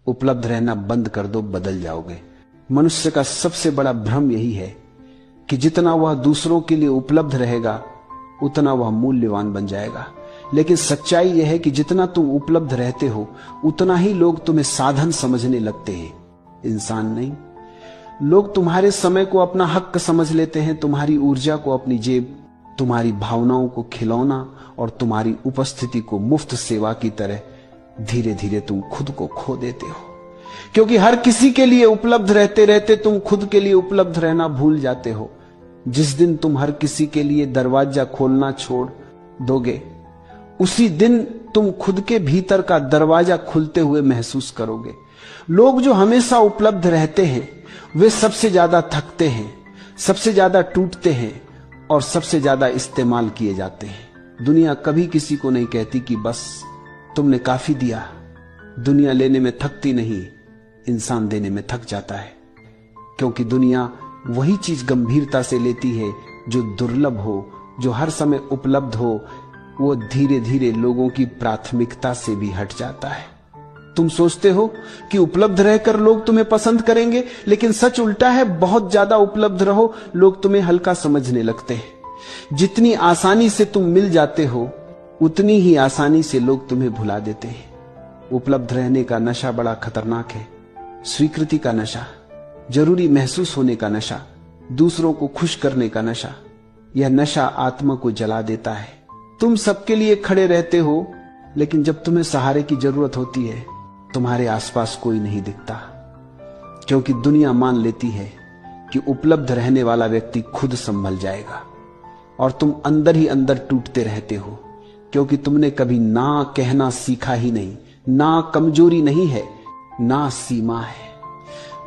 उपलब्ध रहना बंद कर दो, बदल जाओगे। मनुष्य का सबसे बड़ा भ्रम यही है कि जितना वह दूसरों के लिए उपलब्ध रहेगा उतना वह मूल्यवान बन जाएगा। लेकिन सच्चाई यह है कि जितना तुम उपलब्ध रहते हो उतना ही लोग तुम्हें साधन समझने लगते हैं, इंसान नहीं। लोग तुम्हारे समय को अपना हक समझ लेते हैं, तुम्हारी ऊर्जा को अपनी जेब, तुम्हारी भावनाओं को खिलौना और तुम्हारी उपस्थिति को मुफ्त सेवा की तरह धीरे धीरे तुम खुद को खो देते हो। क्योंकि हर किसी के लिए उपलब्ध रहते रहते तुम खुद के लिए उपलब्ध रहना भूल जाते हो। जिस दिन तुम हर किसी के लिए दरवाजा खोलना छोड़ दोगे उसी दिन तुम खुद के भीतर का दरवाजा खुलते हुए महसूस करोगे। लोग जो हमेशा उपलब्ध रहते हैं वे सबसे ज्यादा थकते हैं, सबसे ज्यादा टूटते हैं और सबसे ज्यादा इस्तेमाल किए जाते हैं। दुनिया कभी किसी को नहीं कहती कि बस तुमने काफी दिया। दुनिया लेने में थकती नहीं, इंसान देने में थक जाता है। क्योंकि दुनिया वही चीज गंभीरता से लेती है जो दुर्लभ हो, जो हर समय उपलब्ध हो। वो धीरे धीरे लोगों की प्राथमिकता से भी हट जाता है। तुम सोचते हो कि उपलब्ध रहकर लोग तुम्हें पसंद करेंगे, लेकिन सच उल्टा है। बहुत ज्यादा उपलब्ध रहो, लोग तुम्हें हल्का समझने लगते हैं। जितनी आसानी से तुम मिल जाते हो उतनी ही आसानी से लोग तुम्हें भुला देते हैं। उपलब्ध रहने का नशा बड़ा खतरनाक है। स्वीकृति का नशा, जरूरी महसूस होने का नशा, दूसरों को खुश करने का नशा, यह नशा आत्मा को जला देता है। तुम सबके लिए खड़े रहते हो, लेकिन जब तुम्हें सहारे की जरूरत होती है तुम्हारे आसपास कोई नहीं दिखता। क्योंकि दुनिया मान लेती है कि उपलब्ध रहने वाला व्यक्ति खुद संभल जाएगा और तुम अंदर ही अंदर टूटते रहते हो। क्योंकि तुमने कभी ना कहना सीखा ही नहीं। ना कमजोरी नहीं है, ना सीमा है,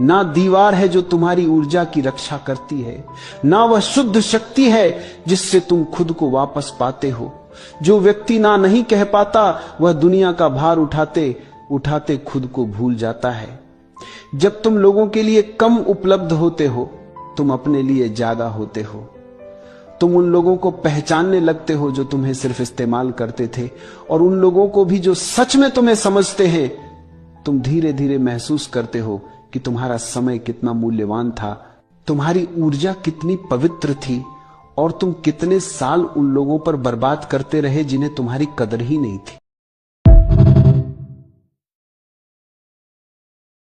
ना दीवार है जो तुम्हारी ऊर्जा की रक्षा करती है, ना वह शुद्ध शक्ति है जिससे तुम खुद को वापस पाते हो। जो व्यक्ति ना नहीं कह पाता वह दुनिया का भार उठाते उठाते खुद को भूल जाता है। जब तुम लोगों के लिए कम उपलब्ध होते हो तुम अपने लिए ज्यादा होते हो। तुम उन लोगों को पहचानने लगते हो जो तुम्हें सिर्फ इस्तेमाल करते थे, और उन लोगों को भी जो सच में तुम्हें समझते हैं। तुम धीरे धीरे महसूस करते हो कि तुम्हारा समय कितना मूल्यवान था, तुम्हारी ऊर्जा कितनी पवित्र थी, और तुम कितने साल उन लोगों पर बर्बाद करते रहे जिन्हें तुम्हारी कदर ही नहीं थी।